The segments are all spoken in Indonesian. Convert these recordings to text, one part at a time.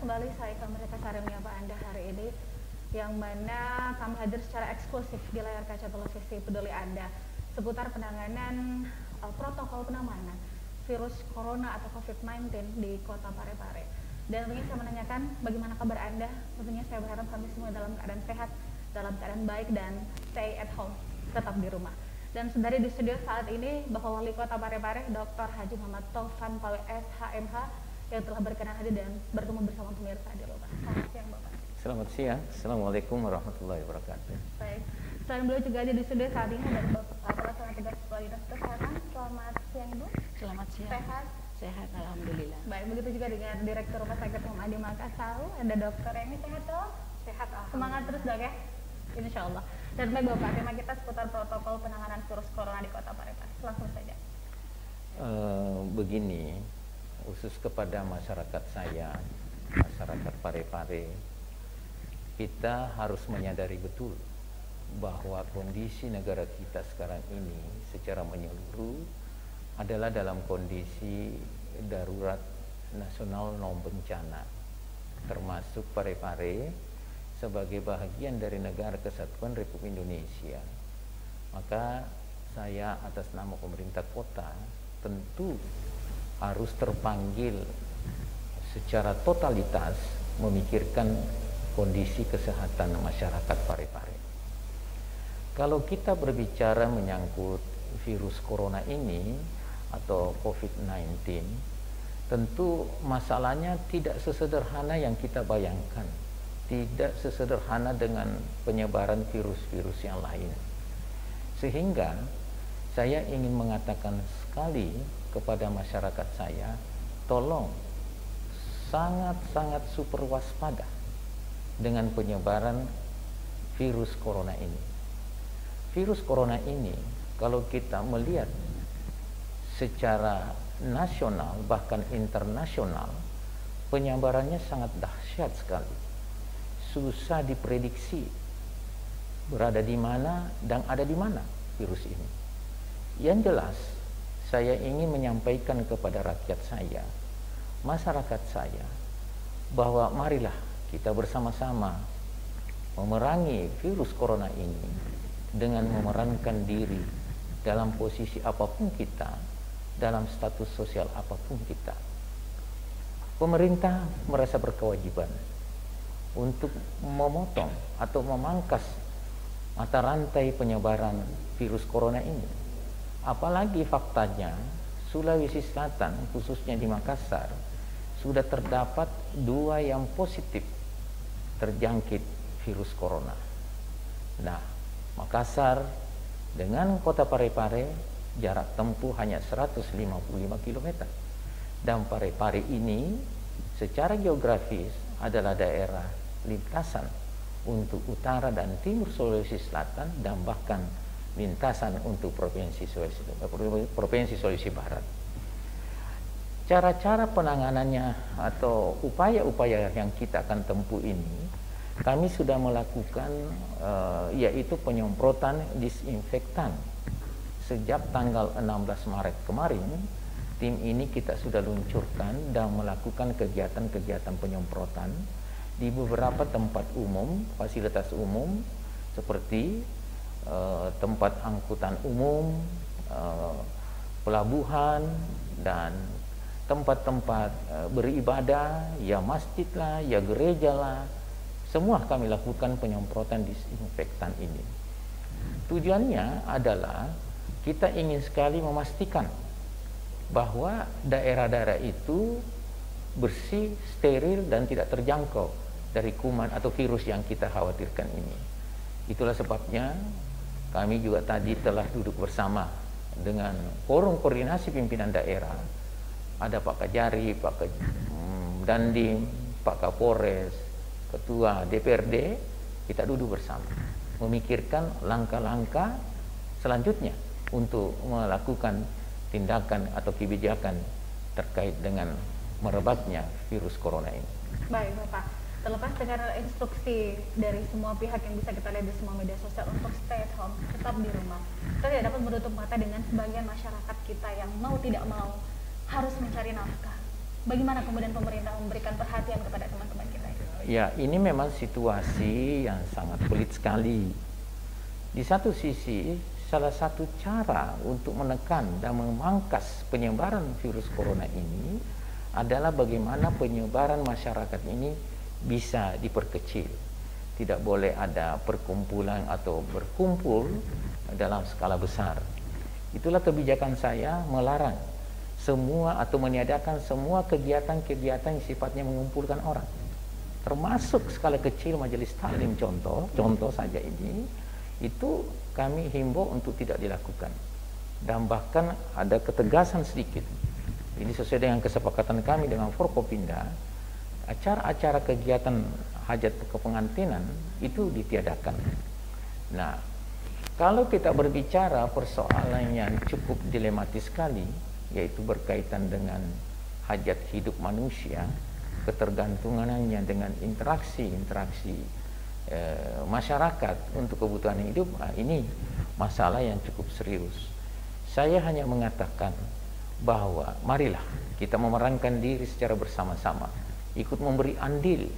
kembali saya Kamila Kasari menyapa Anda hari ini, yang mana kami hadir secara eksklusif di layar kaca televisi peduli Anda seputar penanganan protokol penanganan virus corona atau COVID-19 di Kota Parepare. Dan tentunya saya menanyakan bagaimana kabar Anda. Tentunya saya berharap kami semua dalam keadaan sehat, dalam keadaan baik, dan stay at home, tetap di rumah. Dan sendiri di studio saat ini Bapak Wali Kota Parepare, Dr. Haji Muhammad Taufan Pawe SHMH, yang telah berkenan hadir dan bertemu bersama pemirsa di rumah. Selamat siang Bapak. Selamat siang. Assalamualaikum warahmatullahi wabarakatuh. Baik. Selain beliau juga ada di studio saat ini ada Bapak Pelaksana Tugas Kepala Dinas Kesehatan. Selamat siang Ibu. Selamat siang. Sehat. Sehat, alhamdulillah. Baik, begitu juga dengan Direktur Rumah Sakit Muhammad Makassar, ada Dokter Emi. Sehat dong? Sehat. Semangat terus dok ya. Insya Allah. Dan baik Bapak, tema kita seputar protokol penanganan virus corona di Kota Parepare. Langsung saja. Begini, khusus kepada masyarakat saya, masyarakat Parepare, kita harus menyadari betul bahwa kondisi negara kita sekarang ini secara menyeluruh adalah dalam kondisi darurat nasional non bencana, termasuk Parepare sebagai bagian dari Negara Kesatuan Republik Indonesia. Maka saya atas nama pemerintah kota tentu harus terpanggil secara totalitas memikirkan kondisi kesehatan masyarakat Parepare. Kalau kita berbicara menyangkut virus corona ini atau COVID-19, tentu masalahnya tidak sesederhana yang kita bayangkan, tidak sesederhana dengan penyebaran virus-virus yang lain. Sehingga saya ingin mengatakan sekali kepada masyarakat saya, tolong sangat-sangat super waspada dengan penyebaran virus corona ini. Virus corona ini kalau kita melihat secara nasional bahkan internasional, penyebarannya sangat dahsyat sekali. Susah diprediksi berada di mana dan ada di mana virus ini. Yang jelas, saya ingin menyampaikan kepada rakyat saya, masyarakat saya, bahwa marilah kita bersama-sama memerangi virus corona ini dengan memerankan diri dalam posisi apapun kita, dalam status sosial apapun kita. Pemerintah merasa berkewajiban untuk memotong atau memangkas mata rantai penyebaran virus corona ini. Apalagi faktanya Sulawesi Selatan, khususnya di Makassar, sudah terdapat 2 yang positif terjangkit virus corona. Nah, Makassar dengan Kota Parepare jarak tempuh hanya 155 km. Dan Parepare ini secara geografis adalah daerah lintasan untuk utara dan timur Sulawesi Selatan dan bahkan lintasan untuk Provinsi Sulawesi Barat. Cara-cara penanganannya atau upaya-upaya yang kita akan tempuh ini, kami sudah melakukan yaitu penyemprotan disinfektan. Sejak tanggal 16 Maret kemarin, tim ini kita sudah luncurkan dan melakukan kegiatan-kegiatan penyemprotan di beberapa tempat umum, fasilitas umum seperti tempat angkutan umum, pelabuhan, dan tempat-tempat beribadah, ya masjid lah, ya gereja lah, semua kami lakukan penyemprotan disinfektan ini. Tujuannya adalah kita ingin sekali memastikan bahwa daerah-daerah itu bersih, steril, dan tidak terjangkau dari kuman atau virus yang kita khawatirkan ini. Itulah sebabnya kami juga tadi telah duduk bersama dengan forum koordinasi pimpinan daerah. Ada Pak Kajari, Pak Dandim, Pak Kapolres, Ketua DPRD, kita duduk bersama memikirkan langkah-langkah selanjutnya untuk melakukan tindakan atau kebijakan terkait dengan merebaknya virus corona ini. Baik Bapak, terlepas dengan instruksi dari semua pihak yang bisa kita lihat di semua media sosial untuk stay at home, tetap di rumah, kita tidak dapat menutup mata dengan sebagian masyarakat kita yang mau tidak mau harus mencari nafkah. bagaimana kemudian pemerintah memberikan perhatian kepada teman-teman kita ini? Ya, ini memang situasi yang sangat pelik sekali. Di satu sisi, salah satu cara untuk menekan dan memangkas penyebaran virus corona ini adalah bagaimana penyebaran masyarakat ini bisa diperkecil. Tidak boleh ada perkumpulan atau berkumpul dalam skala besar. Itulah kebijakan saya melarang semua atau meniadakan semua kegiatan-kegiatan yang sifatnya mengumpulkan orang. Termasuk skala kecil majelis taklim contoh saja ini, itu kami himbau untuk tidak dilakukan. Dan bahkan ada ketegasan sedikit. Ini sesuai dengan kesepakatan kami dengan Forkopimda, acara-acara kegiatan hajat kepengantinan itu ditiadakan. Nah, kalau kita berbicara persoalan yang cukup dilematis sekali, yaitu berkaitan dengan hajat hidup manusia, ketergantungannya dengan interaksi masyarakat untuk kebutuhan hidup, ini masalah yang cukup serius. Saya hanya mengatakan bahwa marilah kita memerankan diri secara bersama-sama, ikut memberi andil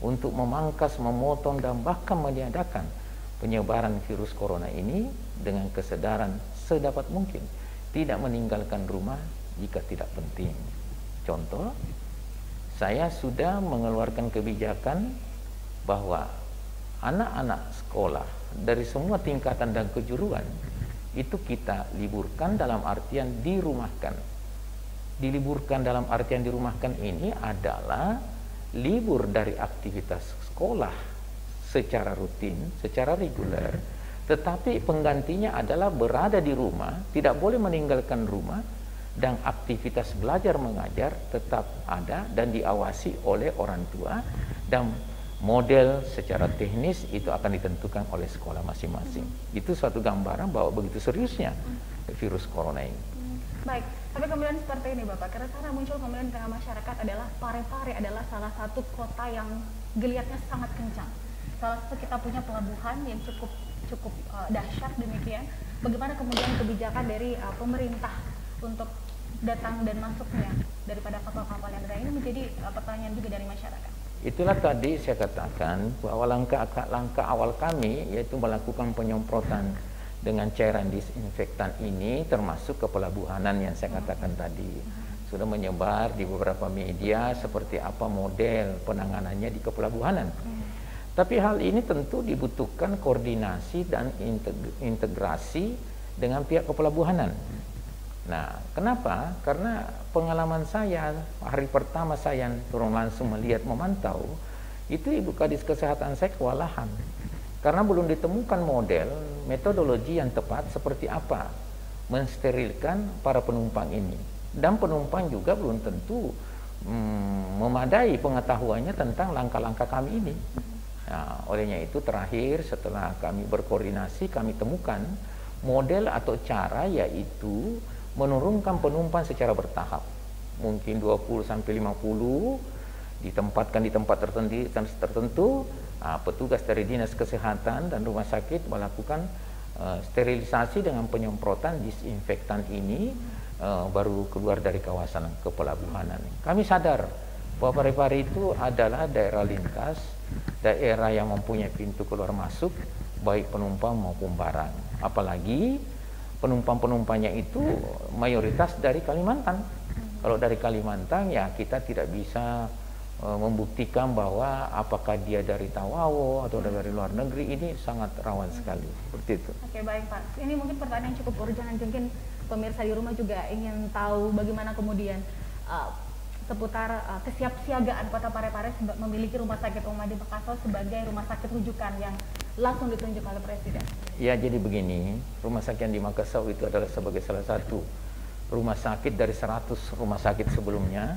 untuk memangkas, memotong, dan bahkan meniadakan penyebaran virus corona ini dengan kesadaran sedapat mungkin tidak meninggalkan rumah jika tidak penting. Contoh, saya sudah mengeluarkan kebijakan bahwa anak-anak sekolah dari semua tingkatan dan kejuruan itu kita liburkan dalam artian dirumahkan. Diliburkan dalam artian dirumahkan ini adalah libur dari aktivitas sekolah secara rutin, secara reguler, tetapi penggantinya adalah berada di rumah, tidak boleh meninggalkan rumah, dan aktivitas belajar mengajar tetap ada dan diawasi oleh orang tua, dan model secara teknis itu akan ditentukan oleh sekolah masing-masing. Itu suatu gambaran bahwa begitu seriusnya virus corona ini. Baik, tapi kemudian seperti ini Bapak, karena muncul kemudian di tengah masyarakat adalah Parepare adalah salah satu kota yang geliatnya sangat kencang. Salah satu kita punya pelabuhan yang cukup dahsyat demikian. Bagaimana kemudian kebijakan dari pemerintah untuk datang dan masuknya daripada kapal-kapal yang ada ini menjadi pertanyaan juga dari masyarakat. Itulah tadi saya katakan bahwa langkah awal kami yaitu melakukan penyemprotan dengan cairan disinfektan ini, termasuk ke pelabuhanan yang saya katakan tadi. Sudah menyebar di beberapa media seperti apa model penanganannya di kepelabuhanan. Tapi hal ini tentu dibutuhkan koordinasi dan integrasi dengan pihak kepelabuhanan. Nah, kenapa? Karena pengalaman saya hari pertama saya turun langsung melihat, memantau, itu Ibu Kadis Kesehatan saya kewalahan. Karena belum ditemukan model, metodologi yang tepat seperti apa mensterilkan para penumpang ini. Dan penumpang juga belum tentu memadai pengetahuannya tentang langkah-langkah kami ini. Nah, olehnya itu terakhir setelah kami berkoordinasi, kami temukan model atau cara, yaitu menurunkan penumpang secara bertahap. Mungkin 20-50 ditempatkan di tempat tertentu. Petugas dari Dinas Kesehatan dan Rumah Sakit melakukan sterilisasi dengan penyemprotan disinfektan ini, baru keluar dari kawasan kepelabuhanan. Kami sadar bahwa Parepare itu adalah daerah lintas, daerah yang mempunyai pintu keluar masuk baik penumpang maupun barang. Apalagi penumpang-penumpangnya itu mayoritas dari Kalimantan. Kalau dari Kalimantan ya kita tidak bisa membuktikan bahwa apakah dia dari Tawawo atau dari luar negeri, ini sangat rawan sekali seperti itu. Oke, baik Pak. Ini mungkin pertanyaan yang cukup urgent, mungkin pemirsa di rumah juga ingin tahu bagaimana kemudian seputar kesiapsiagaan Kota Parepare memiliki rumah sakit Umum di Makassau sebagai rumah sakit rujukan yang langsung ditunjuk oleh Presiden. Ya, jadi begini, rumah sakit di Makassau itu adalah sebagai salah satu rumah sakit dari 100 rumah sakit sebelumnya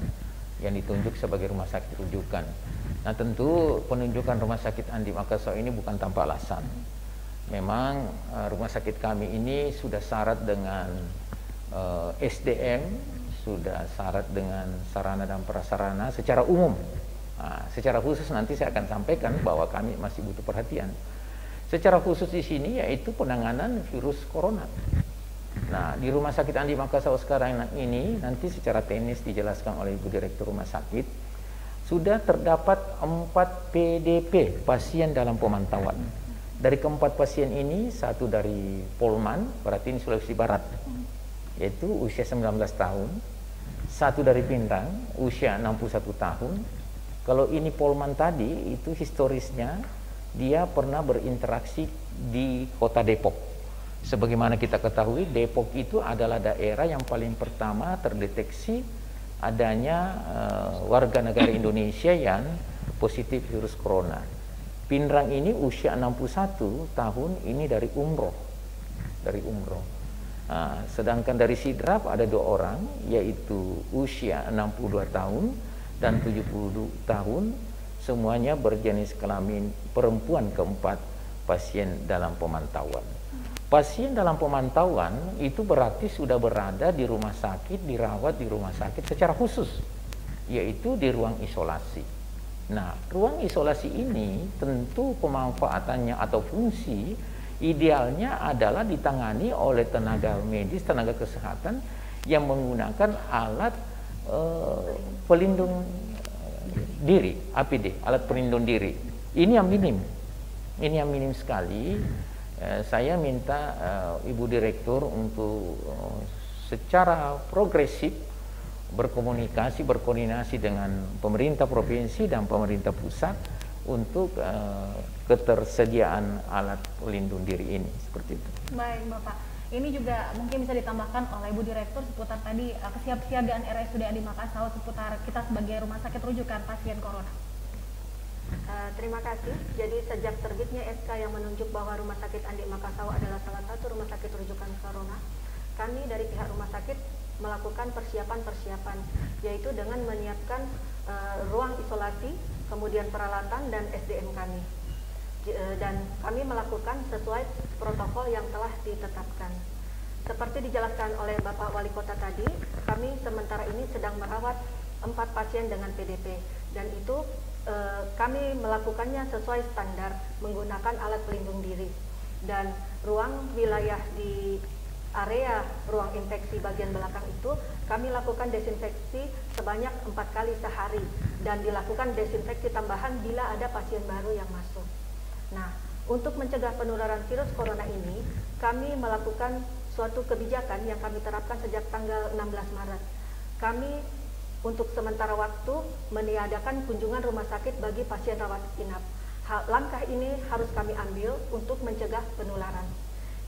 yang ditunjuk sebagai rumah sakit rujukan. Nah, tentu penunjukan rumah sakit Andi Makassau ini bukan tanpa alasan. Memang rumah sakit kami ini sudah syarat dengan SDM, sudah syarat dengan sarana dan prasarana secara umum. Nah, secara khusus nanti saya akan sampaikan bahwa kami masih butuh perhatian. Secara khusus di sini yaitu penanganan virus corona. Nah, di Rumah Sakit Andi Makassau sekarang ini nanti secara teknis dijelaskan oleh Ibu Direktur Rumah Sakit, sudah terdapat 4 PDP, pasien dalam pemantauan. Dari keempat pasien ini, satu dari Polman, berarti ini Sulawesi Barat, yaitu usia 19 tahun, satu dari Pindrang, usia 61 tahun. Kalau ini Polman tadi, itu historisnya, dia pernah berinteraksi di kota Depok. Sebagaimana kita ketahui, Depok itu adalah daerah yang paling pertama terdeteksi adanya warga negara Indonesia yang positif virus corona. Pindrang ini usia 61 tahun, ini dari umroh. Nah, sedangkan dari Sidrap ada 2 orang, yaitu usia 62 tahun dan 72 tahun, semuanya berjenis kelamin perempuan keempat pasien dalam pemantauan. Pasien dalam pemantauan itu berarti sudah berada di rumah sakit, dirawat di rumah sakit secara khusus, yaitu di ruang isolasi. Nah, ruang isolasi ini tentu pemanfaatannya atau fungsi idealnya adalah ditangani oleh tenaga medis, tenaga kesehatan yang menggunakan alat pelindung diri, APD, alat pelindung diri. Ini yang minim sekali. Saya minta Ibu Direktur untuk secara progresif berkomunikasi, berkoordinasi dengan pemerintah provinsi dan pemerintah pusat untuk ketersediaan alat pelindung diri ini, seperti itu. Baik Bapak, ini juga mungkin bisa ditambahkan oleh Ibu Direktur seputar tadi kesiapsiagaan RSUD Andi Makassau seputar kita sebagai rumah sakit rujukan pasien corona. Terima kasih. Jadi sejak terbitnya SK yang menunjuk bahwa Rumah Sakit Andi Makassau adalah salah satu rumah sakit rujukan corona, kami dari pihak rumah sakit melakukan persiapan-persiapan, yaitu dengan menyiapkan ruang isolasi, kemudian peralatan dan SDM kami. Dan kami melakukan sesuai protokol yang telah ditetapkan. Seperti dijelaskan oleh Bapak Wali Kota tadi, kami sementara ini sedang merawat 4 pasien dengan PDP, dan itu kami melakukannya sesuai standar menggunakan alat pelindung diri, dan ruang wilayah di area ruang infeksi bagian belakang itu kami lakukan desinfeksi sebanyak 4 kali sehari dan dilakukan desinfeksi tambahan bila ada pasien baru yang masuk. Nah, untuk mencegah penularan virus corona ini, kami melakukan suatu kebijakan yang kami terapkan sejak tanggal 16 Maret. Kami untuk sementara waktu meniadakan kunjungan rumah sakit bagi pasien rawat inap. Langkah ini harus kami ambil untuk mencegah penularan.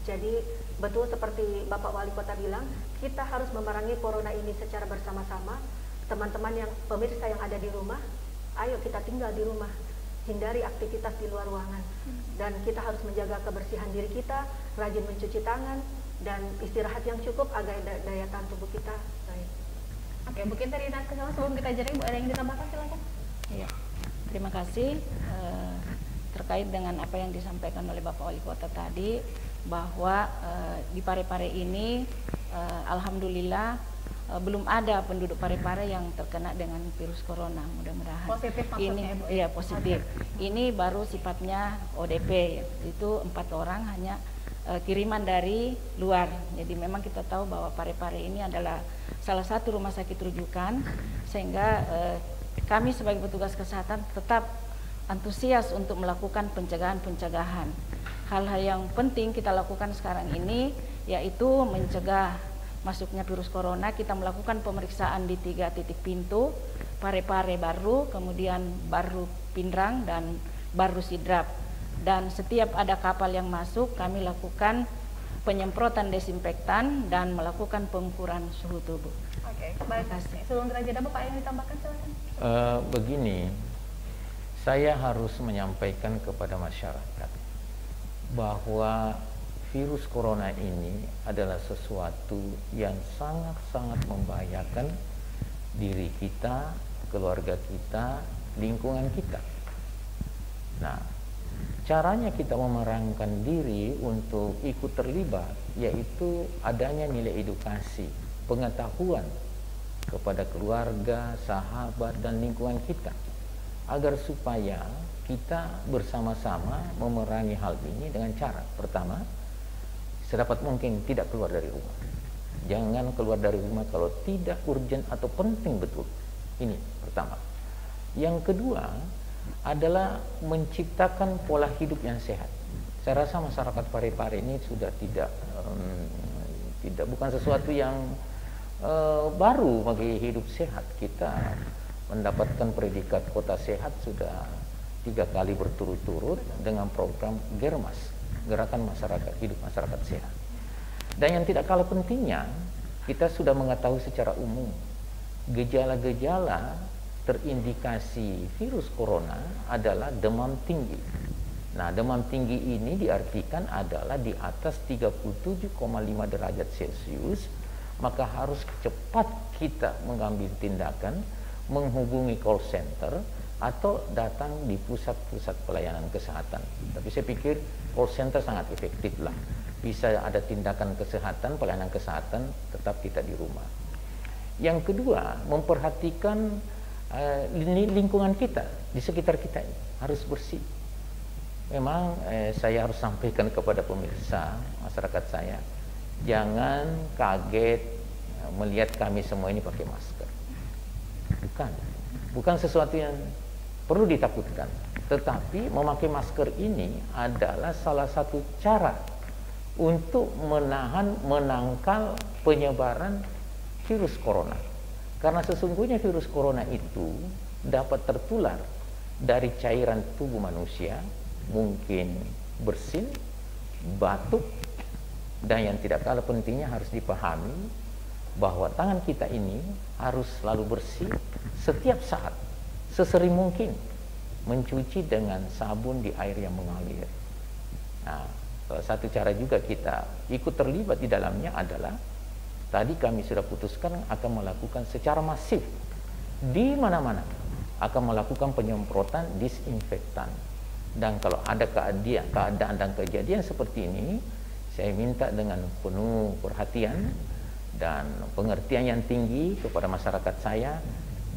Jadi betul seperti Bapak Wali Kota bilang, kita harus memerangi corona ini secara bersama-sama. Teman-teman yang pemirsa yang ada di rumah, ayo kita tinggal di rumah, hindari aktivitas di luar ruangan, dan kita harus menjaga kebersihan diri kita, rajin mencuci tangan, dan istirahat yang cukup agar daya tahan tubuh kita baik. Oke, mungkin tadi sebelum kita jadi Bu, ada yang ditambahkan, silakan. Iya, terima kasih. Terkait dengan apa yang disampaikan oleh Bapak Wali Kota tadi, bahwa di Parepare ini alhamdulillah belum ada penduduk Parepare yang terkena dengan virus corona. Mudah-mudahan Positif maksudnya, ini Bu? iya positif. Ini baru sifatnya ODP, itu 4 orang hanya kiriman dari luar. Jadi memang kita tahu bahwa Parepare ini adalah salah satu rumah sakit rujukan, sehingga kami sebagai petugas kesehatan tetap antusias untuk melakukan pencegahan. Hal-hal yang penting kita lakukan sekarang ini yaitu mencegah masuknya virus corona. Kita melakukan pemeriksaan di 3 titik pintu, Parepare baru, kemudian baru Pindrang, dan baru Sidrap. Dan setiap ada kapal yang masuk, kami lakukan penyemprotan desinfektan dan melakukan pengukuran suhu tubuh. Oke, baik. Sebelum kita jeda, Bapak yang ditambahkan, silakan. Begini, saya harus menyampaikan kepada masyarakat bahwa virus corona ini adalah sesuatu yang sangat-sangat membahayakan diri kita, keluarga kita, lingkungan kita. Nah, caranya kita memerankan diri untuk ikut terlibat yaitu adanya nilai edukasi, pengetahuan kepada keluarga, sahabat, dan lingkungan kita, agar supaya kita bersama-sama memerangi hal ini dengan cara pertama, sedapat mungkin tidak keluar dari rumah. Jangan keluar dari rumah kalau tidak urgent atau penting betul. Ini pertama. Yang kedua adalah menciptakan pola hidup yang sehat. Saya rasa masyarakat Parepare ini sudah bukan sesuatu yang baru bagi hidup sehat. Kita mendapatkan predikat kota sehat sudah 3 kali berturut-turut dengan program Germas, Gerakan Masyarakat Hidup Masyarakat Sehat. Dan yang tidak kalah pentingnya, kita sudah mengetahui secara umum gejala-gejala terindikasi virus corona adalah demam tinggi. Nah, demam tinggi ini diartikan adalah di atas 37,5 derajat Celcius, maka harus cepat kita mengambil tindakan, menghubungi call center atau datang di pusat-pusat pelayanan kesehatan. Tapi saya pikir call center sangat efektif lah. Bisa ada tindakan kesehatan, pelayanan kesehatan, tetap kita di rumah. Yang kedua, memperhatikan lingkungan kita, di sekitar kita ini harus bersih. Memang saya harus sampaikan kepada pemirsa, masyarakat saya, jangan kaget melihat kami semua ini pakai masker. Bukan sesuatu yang perlu ditakutkan. Tetapi memakai masker ini adalah salah satu cara untuk menangkal penyebaran virus corona. Karena sesungguhnya virus corona itu dapat tertular dari cairan tubuh manusia, mungkin bersin, batuk, dan yang tidak kalah pentingnya harus dipahami bahwa tangan kita ini harus selalu bersih setiap saat, sesering mungkin mencuci dengan sabun di air yang mengalir. Nah, salah satu cara juga kita ikut terlibat di dalamnya adalah tadi kami sudah putuskan akan melakukan secara masif di mana-mana, akan melakukan penyemprotan disinfektan. Dan kalau ada keadaan dan kejadian seperti ini, saya minta dengan penuh perhatian dan pengertian yang tinggi kepada masyarakat saya,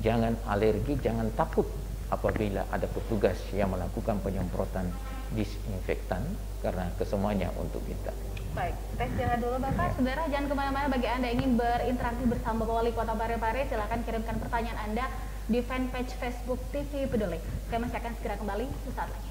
jangan alergi, jangan takut apabila ada petugas yang melakukan penyemprotan disinfektan, karena kesemuanya untuk kita. Baik, tes jalan dulu Bapak. Saudara, jangan kemana-mana. Bagi Anda yang ingin berinteraksi bersama Bapak Wali Kota Parepare, silakan kirimkan pertanyaan Anda di fanpage Facebook TV Peduli. Saya masih akan segera kembali sesaat lagi.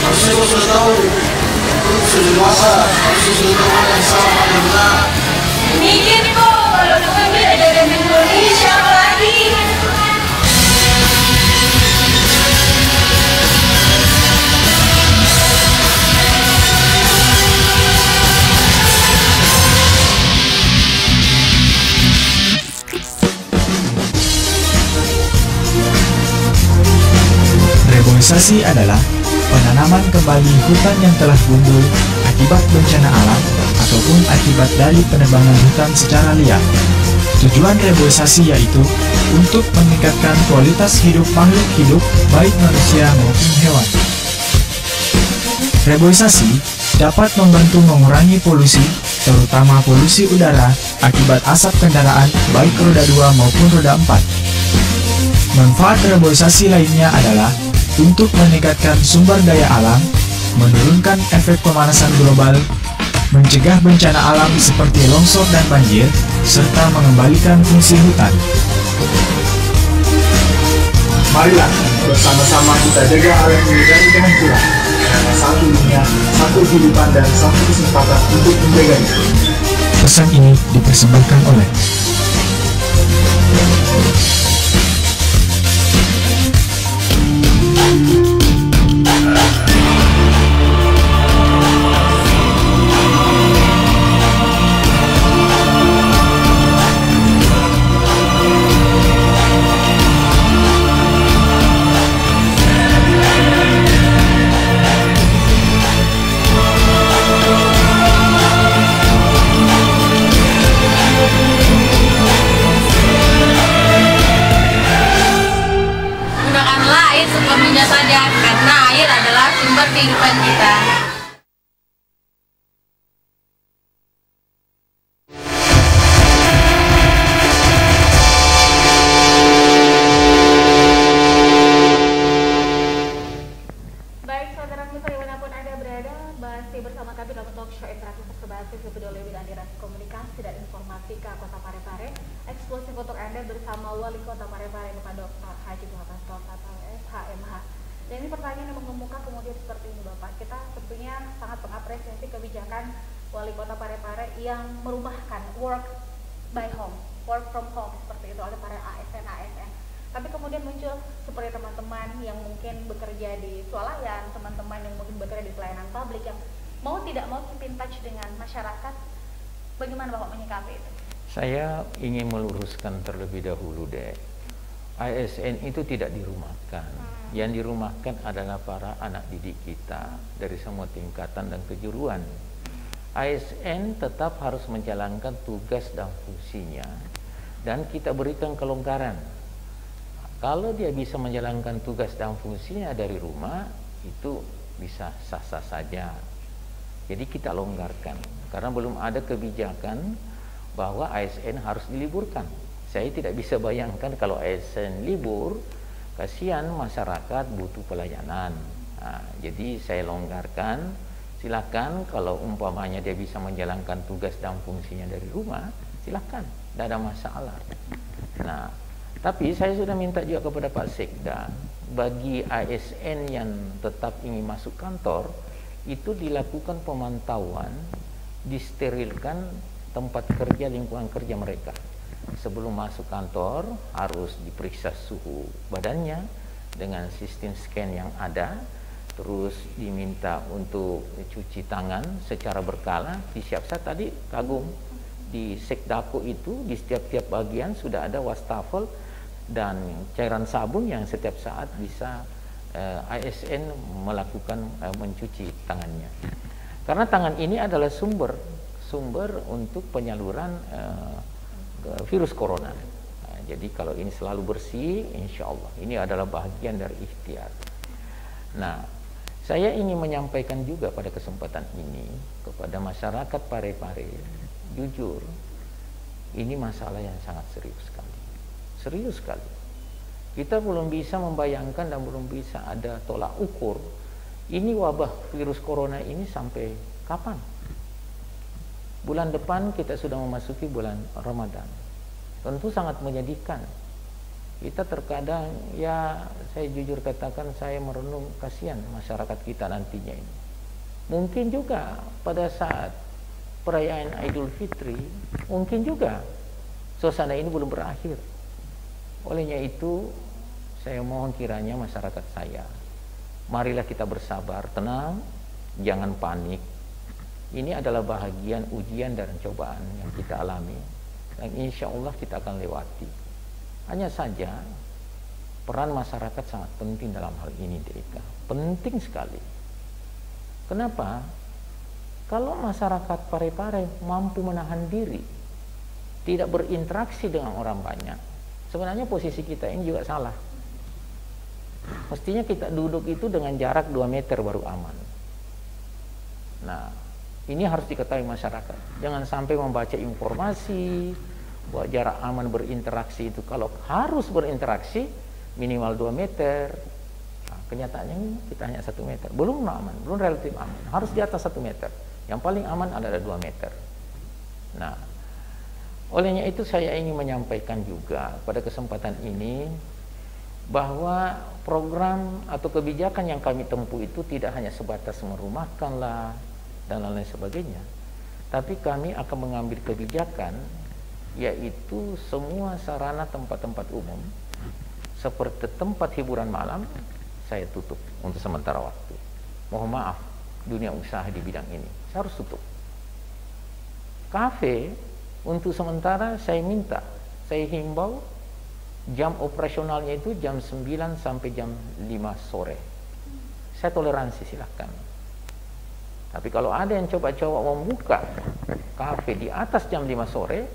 Harusnya kau sudah tahu, sudah dewasa, harusnya sudah tahu yang salah mana yang benar. Mikir kok, kalau bukan beda dari Indonesia lagi. Reboisasi adalah penanaman kembali hutan yang telah gundul akibat bencana alam ataupun akibat dari penebangan hutan secara liar. Tujuan reboisasi yaitu untuk meningkatkan kualitas hidup makhluk hidup, baik manusia maupun hewan. Reboisasi dapat membantu mengurangi polusi, terutama polusi udara akibat asap kendaraan baik roda 2 maupun roda 4. Manfaat reboisasi lainnya adalah untuk meningkatkan sumber daya alam, menurunkan efek pemanasan global, mencegah bencana alam seperti longsor dan banjir, serta mengembalikan fungsi hutan. Marilah bersama-sama kita jaga alam ini dengan kurang. Karena satu dunia, satu kehidupan, dan satu kesempatan untuk menjaganya. Pesan ini dipersembahkan oleh kehidupan kita. Baik saudara pemirsa dimanapun Anda berada, masih bersama kami dalam talk show interaktif berbasis peduli dan dirasa komunikasi dan informatika Kota Parepare, eksklusif untuk Anda bersama Wali Kota Parepare Bapak Dr. Haji Muhammad Taufik atau SHMH. Dan ini pertanyaan yang mengemuka kemudian seperti ini Bapak, kita tentunya sangat mengapresiasi kebijakan Wali Kota Parepare yang merumahkan work by home, work from home seperti itu oleh para ASN. Tapi kemudian muncul seperti teman-teman yang mungkin bekerja di swalayan, teman-teman yang mungkin bekerja di pelayanan publik yang mau tidak mau keep in touch dengan masyarakat. Bagaimana Bapak menyikapi itu? Saya ingin meluruskan terlebih dahulu deh. ASN itu tidak dirumahkan. Yang dirumahkan adalah para anak didik kita dari semua tingkatan dan kejuruan. ASN tetap harus menjalankan tugas dan fungsinya dan kita berikan kelonggaran. Kalau dia bisa menjalankan tugas dan fungsinya dari rumah, itu bisa sah-sah saja. Jadi kita longgarkan, karena belum ada kebijakan bahwa ASN harus diliburkan. Saya tidak bisa bayangkan kalau ASN libur, kasihan masyarakat butuh pelayanan. Nah, jadi saya longgarkan, silakan kalau umpamanya dia bisa menjalankan tugas dan fungsinya dari rumah, silakan, tidak ada masalah. Nah, tapi saya sudah minta juga kepada Pak Sekda, bagi ASN yang tetap ingin masuk kantor, itu dilakukan pemantauan, disterilkan tempat kerja, lingkungan kerja mereka. Sebelum masuk kantor, harus diperiksa suhu badannya dengan sistem scan yang ada, terus diminta untuk cuci tangan secara berkala. Disiapkan tadi kagum, di Sekdako itu, di setiap bagian sudah ada wastafel, dan cairan sabun yang setiap saat bisa ASN melakukan mencuci tangannya. Karena tangan ini adalah sumber untuk penyaluran virus corona. Nah, jadi kalau ini selalu bersih, insya Allah ini adalah bagian dari ikhtiar. Nah, saya ingin menyampaikan juga pada kesempatan ini kepada masyarakat Parepare, jujur, ini masalah yang sangat serius sekali. Serius sekali. Kita belum bisa membayangkan dan belum bisa ada tolak ukur ini wabah virus corona ini sampai kapan. Bulan depan kita sudah memasuki bulan Ramadan. Tentu sangat menyedihkan. Kita terkadang, ya saya jujur katakan, saya merenung kasihan masyarakat kita nantinya ini. Mungkin juga pada saat perayaan Idul Fitri, mungkin juga suasana ini belum berakhir. Olehnya itu, saya mohon kiranya masyarakat saya, marilah kita bersabar, tenang, jangan panik. Ini adalah bahagian ujian dan cobaan yang kita alami, dan insya Allah kita akan lewati. Hanya saja, peran masyarakat sangat penting dalam hal ini, Deka. Penting sekali. Kenapa? Kalau masyarakat Parepare mampu menahan diri, tidak berinteraksi dengan orang banyak, sebenarnya posisi kita ini juga salah. Mestinya kita duduk itu dengan jarak 2 meter baru aman. Nah, ini harus diketahui masyarakat. Jangan sampai membaca informasi bahwa jarak aman berinteraksi itu, kalau harus berinteraksi minimal 2 meter. Nah, kenyataannya kita hanya 1 meter. Belum aman, belum relatif aman. Harus di atas 1 meter. Yang paling aman adalah 2 meter. Nah, olehnya itu saya ingin menyampaikan juga pada kesempatan ini bahwa program atau kebijakan yang kami tempuh itu tidak hanya sebatas merumahkan lah dan lain-lain sebagainya, tapi kami akan mengambil kebijakan yaitu semua sarana tempat-tempat umum seperti tempat hiburan malam saya tutup untuk sementara waktu. Mohon maaf, dunia usaha di bidang ini saya harus tutup. Kafe untuk sementara saya minta, saya himbau jam operasionalnya itu jam 9 sampai jam 5 sore. Saya toleransi, silahkan. Tapi kalau ada yang coba-coba membuka kafe di atas jam 5 sore,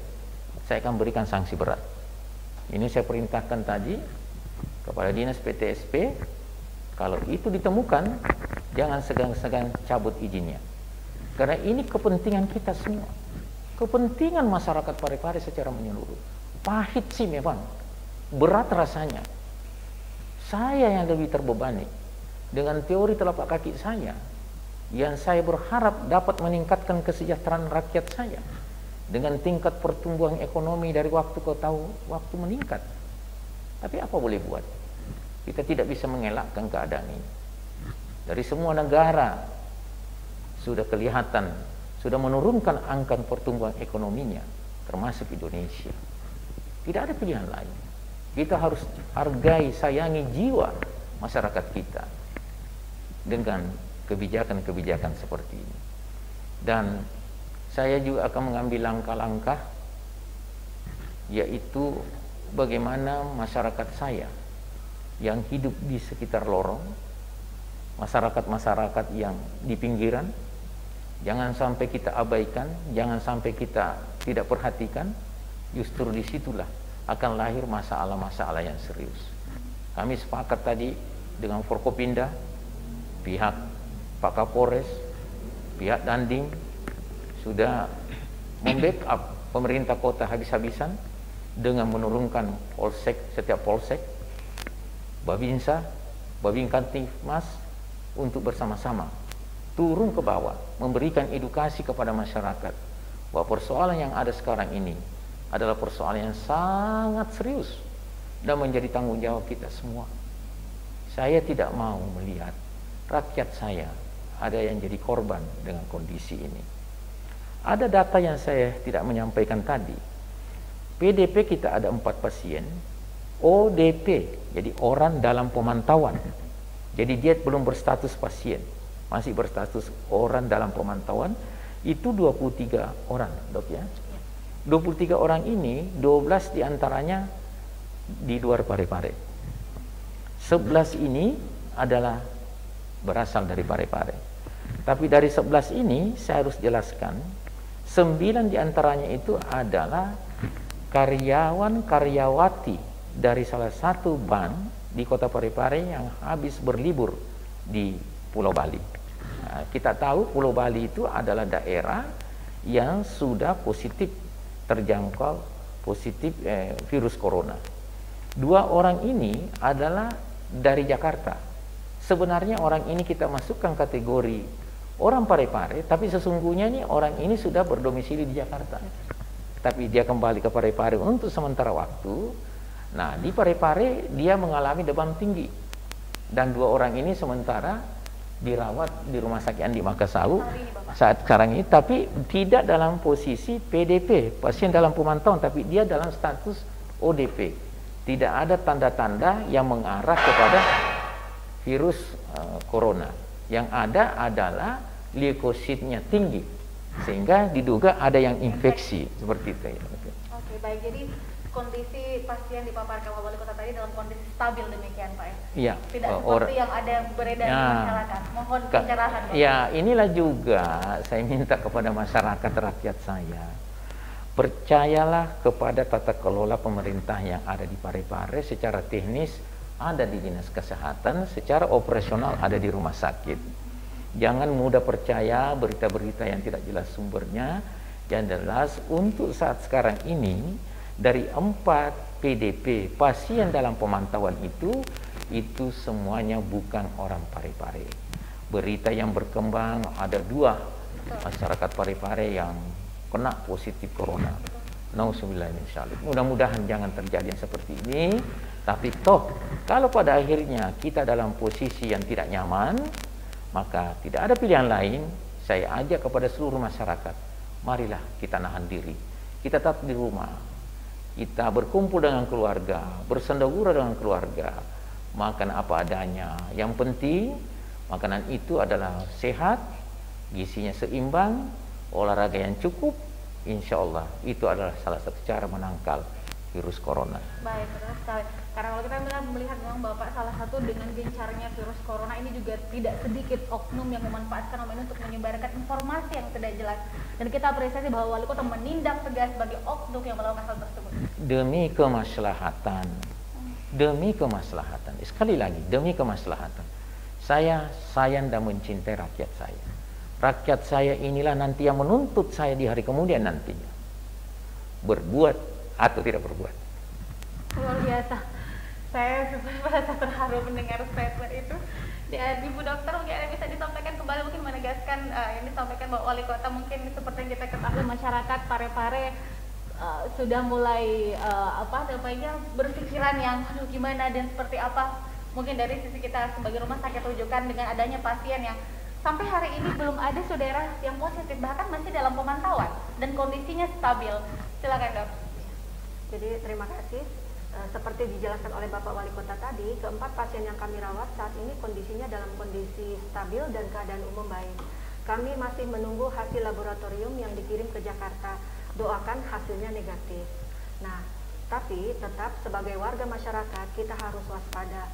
saya akan berikan sanksi berat. Ini saya perintahkan tadi kepada Dinas PTSP, kalau itu ditemukan Jangan segan-segan cabut izinnya. Karena ini kepentingan kita semua. Kepentingan masyarakat Parepare secara menyeluruh. Pahit sih memang. Berat rasanya. Saya yang lebih terbebani dengan teori telapak kaki saya, yang saya berharap dapat meningkatkan kesejahteraan rakyat saya dengan tingkat pertumbuhan ekonomi dari waktu ke waktu meningkat. Tapi apa boleh buat? Kita tidak bisa mengelakkan keadaan ini. Dari semua negara sudah kelihatan, sudah menurunkan angka pertumbuhan ekonominya, termasuk Indonesia. Tidak ada pilihan lain. Kita harus hargai, sayangi jiwa masyarakat kita dengan kebijakan-kebijakan seperti ini. Dan saya juga akan mengambil langkah-langkah, yaitu bagaimana masyarakat saya yang hidup di sekitar lorong, masyarakat-masyarakat yang di pinggiran, jangan sampai kita abaikan, jangan sampai kita tidak perhatikan. Justru disitulah akan lahir masalah-masalah yang serius. Kami sepakat tadi dengan Forkopimda, pihak Pak Kapolres, pihak Dandim sudah membackup pemerintah kota habis-habisan dengan menurunkan polsek, setiap polsek, Babinsa, Babinkantimas untuk bersama-sama turun ke bawah, memberikan edukasi kepada masyarakat bahwa persoalan yang ada sekarang ini adalah persoalan yang sangat serius dan menjadi tanggung jawab kita semua. Saya tidak mau melihat rakyat saya ada yang jadi korban dengan kondisi ini. Ada data yang saya tidak menyampaikan tadi. PDP kita ada 4 pasien, ODP, jadi orang dalam pemantauan. Jadi dia belum berstatus pasien, masih berstatus orang dalam pemantauan, itu 23 orang, Dok ya. 23 orang ini, 12 diantaranya di luar Parepare. 11 ini adalah berasal dari Parepare. Tapi dari 11 ini, saya harus jelaskan, 9 diantaranya itu adalah karyawan-karyawati dari salah satu bank di kota Parepare yang habis berlibur di Pulau Bali. Nah, kita tahu Pulau Bali itu adalah daerah yang sudah positif terjangkau positif virus corona. 2 orang ini adalah dari Jakarta. Sebenarnya orang ini kita masukkan kategori orang Parepare, tapi sesungguhnya nih orang ini sudah berdomisili di Jakarta. Tapi dia kembali ke Parepare untuk sementara waktu. Nah, di Parepare dia mengalami demam tinggi. Dan 2 orang ini sementara dirawat di Rumah Sakit Andi Makassau saat sekarang ini, tapi tidak dalam posisi PDP, pasien dalam pemantauan, tapi dia dalam status ODP. Tidak ada tanda-tanda yang mengarah kepada virus corona. Yang ada adalah leukositnya tinggi, sehingga diduga ada yang infeksi seperti itu ya. Oke, baik. Jadi kondisi pasien dipaparkan wali kota tadi dalam kondisi stabil demikian, Pak ya? Iya. Tidak seperti yang ada yang beredar di masyarakat. Mohon pencerahan, Pak. Ya, inilah juga saya minta kepada masyarakat, rakyat saya, percayalah kepada tata kelola pemerintah yang ada di Parepare. Secara teknis ada di dinas kesehatan, secara operasional ada di rumah sakit. Jangan mudah percaya berita-berita yang tidak jelas sumbernya. Yang jelas untuk saat sekarang ini, dari 4 PDP pasien dalam pemantauan itu semuanya bukan orang Parepare. Berita yang berkembang ada 2 masyarakat Parepare yang kena positif corona. Nauzubillah min dzalik. Mudah-mudahan jangan terjadi yang seperti ini. Tapi toh kalau pada akhirnya kita dalam posisi yang tidak nyaman, maka tidak ada pilihan lain. Saya ajak kepada seluruh masyarakat, marilah kita nahan diri. Kita tetap di rumah. Kita berkumpul dengan keluarga, bersendagura dengan keluarga, makan apa adanya. Yang penting makanan itu adalah sehat, gizinya seimbang, olahraga yang cukup. Insya Allah itu adalah salah satu cara menangkal virus corona. Baik, betul sekali. Karena kalau kita melihat memang Bapak salah satu dengan gencarnya virus corona ini juga tidak sedikit oknum yang memanfaatkan momen untuk menyebarkan informasi yang tidak jelas. Dan kita apresiasi bahwa wali kota menindak tegas bagi oknum yang melakukan hal tersebut. Demi kemaslahatan, demi kemaslahatan. Sekali lagi, demi kemaslahatan. Saya sayang dan mencintai rakyat saya. Rakyat saya inilah nanti yang menuntut saya di hari kemudian nantinya. Berbuat atau tidak berbuat. Luar biasa. Saya merasa terharu mendengar statement itu. Ibu dokter, mungkin ada bisa disampaikan kembali, mungkin menegaskan yang disampaikan Bapak Wali Kota, mungkin seperti yang kita ketahui masyarakat Parepare sudah mulai berpikiran yang aduh gimana dan seperti apa. Mungkin dari sisi kita sebagai rumah sakit rujukan dengan adanya pasien yang sampai hari ini belum ada saudara yang positif, bahkan masih dalam pemantauan dan kondisinya stabil. Silakan dok. Jadi terima kasih. Seperti dijelaskan oleh Bapak Wali Kota tadi, keempat pasien yang kami rawat saat ini kondisinya dalam kondisi stabil dan keadaan umum baik. Kami masih menunggu hasil laboratorium yang dikirim ke Jakarta. Doakan hasilnya negatif. Nah, tapi tetap sebagai warga masyarakat kita harus waspada.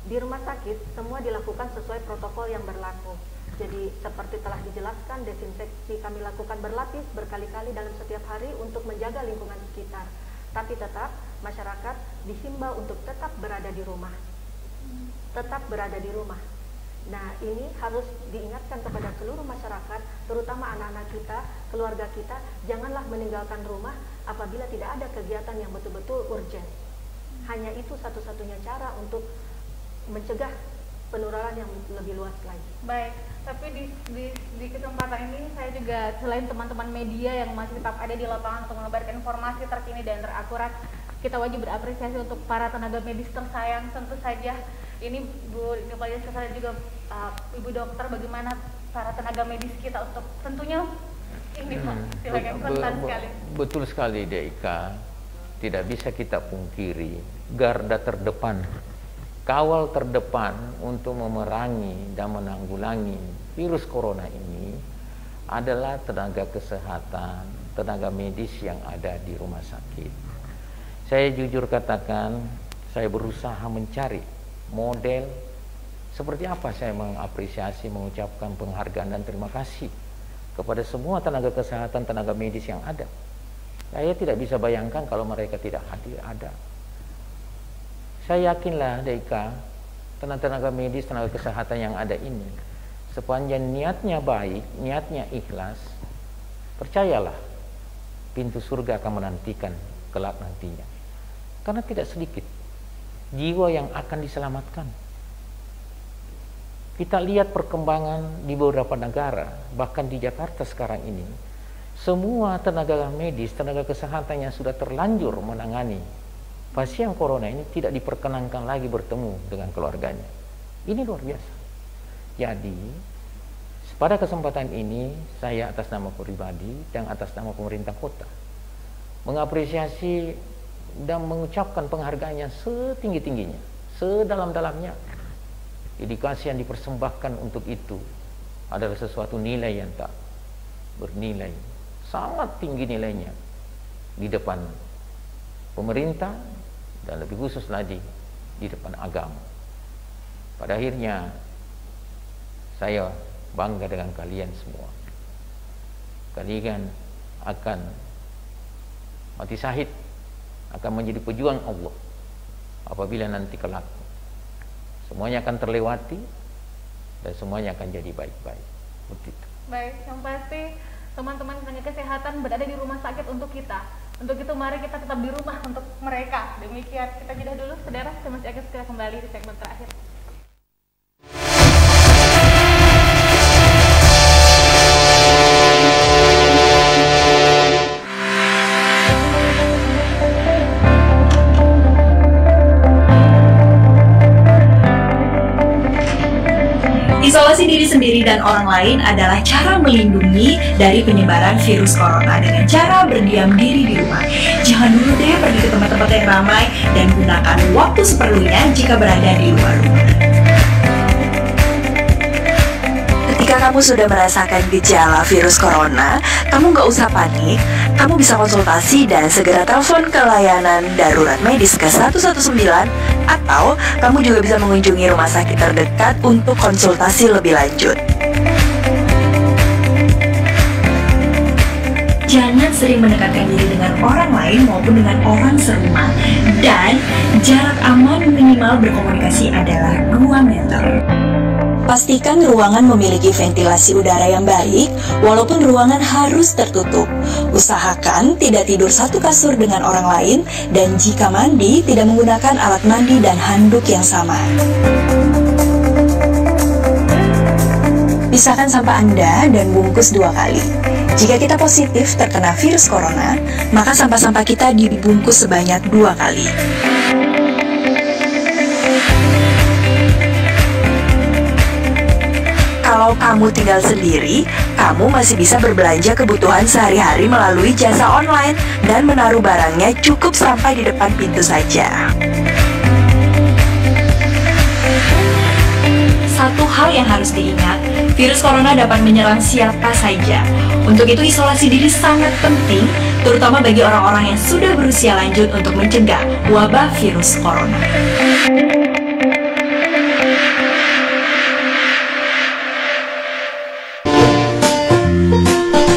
Di rumah sakit semua dilakukan sesuai protokol yang berlaku. Jadi seperti telah dijelaskan, desinfeksi kami lakukan berlapis berkali-kali dalam setiap hari untuk menjaga lingkungan sekitar. Tapi tetap masyarakat dihimbau untuk tetap berada di rumah. Tetap berada di rumah. Nah, ini harus diingatkan kepada seluruh masyarakat, terutama anak-anak kita, keluarga kita, janganlah meninggalkan rumah apabila tidak ada kegiatan yang betul-betul urgent. Hanya itu satu-satunya cara untuk mencegah penularan yang lebih luas lagi. Baik, tapi di kesempatan ini saya juga selain teman-teman media yang masih tetap ada di lapangan untuk mengabarkan informasi terkini dan terakurat, kita wajib berapresiasi untuk para tenaga medis tersayang. Tentu saja ini Bu Nipaya saya juga Ibu dokter, bagaimana para tenaga medis kita untuk tentunya ini Pak, silakan rentan sekali. Betul sekali Deika, tidak bisa kita pungkiri garda terdepan, kawal terdepan untuk memerangi dan menanggulangi virus corona ini adalah tenaga kesehatan, tenaga medis yang ada di rumah sakit. Saya jujur katakan, saya berusaha mencari model seperti apa saya mengapresiasi, mengucapkan penghargaan dan terima kasih kepada semua tenaga kesehatan, tenaga medis yang ada. Saya tidak bisa bayangkan kalau mereka tidak hadir ada. Saya yakinlah Deika, tenaga medis, tenaga kesehatan yang ada ini, sepanjang niatnya baik, niatnya ikhlas, percayalah pintu surga akan menantikan kelak nantinya. Karena tidak sedikit jiwa yang akan diselamatkan. Kita lihat perkembangan di beberapa negara, bahkan di Jakarta sekarang ini, semua tenaga medis, tenaga kesehatan yang sudah terlanjur menangani pasien corona ini tidak diperkenankan lagi bertemu dengan keluarganya. Ini luar biasa. Jadi, pada kesempatan ini, saya atas nama pribadi dan atas nama pemerintah kota mengapresiasi dan mengucapkan penghargaannya setinggi-tingginya, sedalam-dalamnya. Dedikasi yang dipersembahkan untuk itu adalah sesuatu nilai yang tak bernilai, sangat tinggi nilainya di depan pemerintah dan lebih khusus lagi di depan agama. Pada akhirnya saya bangga dengan kalian semua. Kalian akan mati syahid, akan menjadi pejuang Allah apabila nanti kelak semuanya akan terlewati dan semuanya akan jadi baik-baik. Begitu. Baik, yang pasti teman-teman tenaga kesehatan berada di rumah sakit untuk kita. Untuk itu mari kita tetap di rumah untuk mereka. Demikian, kita jeda dulu saudara, saya masih akan segera kembali di segmen terakhir. Isolasi diri sendiri dan orang lain adalah cara melindungi dari penyebaran virus corona dengan cara berdiam diri di rumah. Jangan dulu deh pergi ke tempat-tempat yang ramai dan gunakan waktu seperlunya jika berada di luar rumah. Ketika kamu sudah merasakan gejala virus corona, kamu nggak usah panik. Kamu bisa konsultasi dan segera telepon ke layanan darurat medis ke 119 atau kamu juga bisa mengunjungi rumah sakit terdekat untuk konsultasi lebih lanjut. jangan sering mendekatkan diri dengan orang lain maupun dengan orang serumah, dan jarak aman minimal berkomunikasi adalah 2 meter. Pastikan ruangan memiliki ventilasi udara yang baik, walaupun ruangan harus tertutup. Usahakan tidak tidur satu kasur dengan orang lain, dan jika mandi, tidak menggunakan alat mandi dan handuk yang sama. Pisahkan sampah Anda dan bungkus 2 kali. Jika kita positif terkena virus corona, maka sampah-sampah kita dibungkus sebanyak 2 kali. Kalau kamu tinggal sendiri, kamu masih bisa berbelanja kebutuhan sehari-hari melalui jasa online dan menaruh barangnya cukup sampai di depan pintu saja. Satu hal yang harus diingat, virus corona dapat menyerang siapa saja. Untuk itu isolasi diri sangat penting, terutama bagi orang-orang yang sudah berusia lanjut untuk mencegah wabah virus corona.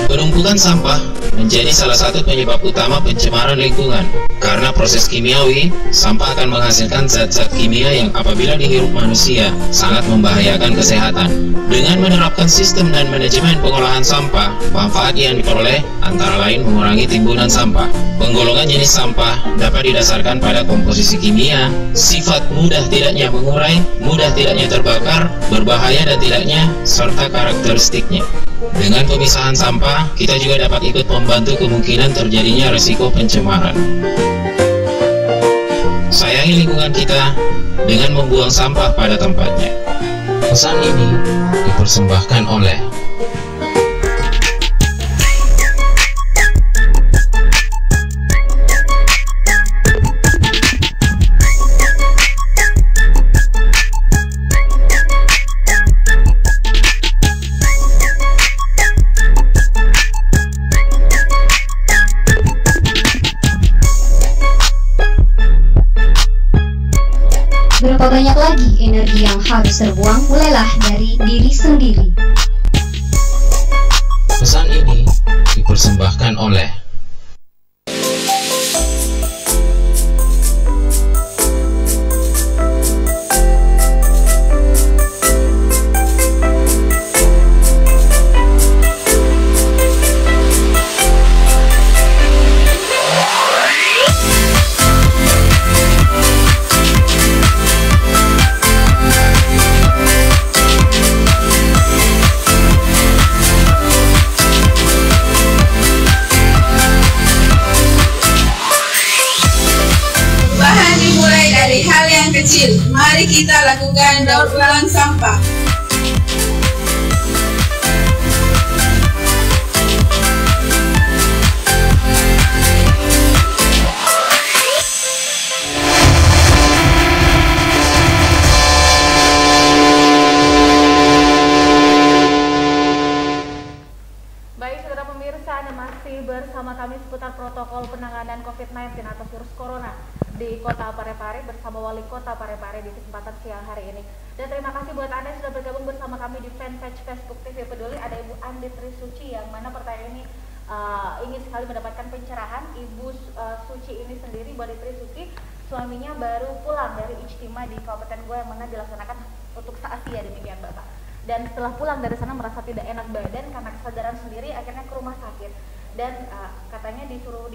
Penumpukan sampah menjadi salah satu penyebab utama pencemaran lingkungan. Karena proses kimiawi, sampah akan menghasilkan zat-zat kimia yang apabila dihirup manusia sangat membahayakan kesehatan. Dengan menerapkan sistem dan manajemen pengolahan sampah, manfaat yang diperoleh antara lain mengurangi timbunan sampah. Penggolongan jenis sampah dapat didasarkan pada komposisi kimia, sifat mudah tidaknya mengurai, mudah tidaknya terbakar, berbahaya dan tidaknya, serta karakteristiknya. Dengan pemisahan sampah, kita juga dapat ikut membantu kemungkinan terjadinya risiko pencemaran. Sayangi lingkungan kita dengan membuang sampah pada tempatnya. Pesan ini dipersembahkan oleh Berapa banyak lagi energi yang harus terbuang, mulailah dari diri sendiri. Pesan ini dipersembahkan oleh kecil. Mari kita lakukan daur ulang sampah. Baik, saudara pemirsa, Anda masih bersama kami seputar protokol penanganan COVID-19 atau virus corona di Kota Parepare bersama Wali Kota Parepare di kesempatan siang hari ini. Dan terima kasih buat Anda yang sudah bergabung bersama kami di fanpage Facebook TV Peduli. Ada Ibu Andi Trisuci yang mana pertanyaan ini ingin sekali mendapatkan pencerahan. Ibu Suci ini sendiri, Bu Andi Trisuci, suaminya baru pulang dari ijtima di Kabupaten Goa yang mana dilaksanakan untuk Asia, demikian Bapak. Dan setelah pulang dari sana merasa tidak enak badan karena kesadaran sendiri, akhirnya ke rumah sakit. Dan katanya disuruh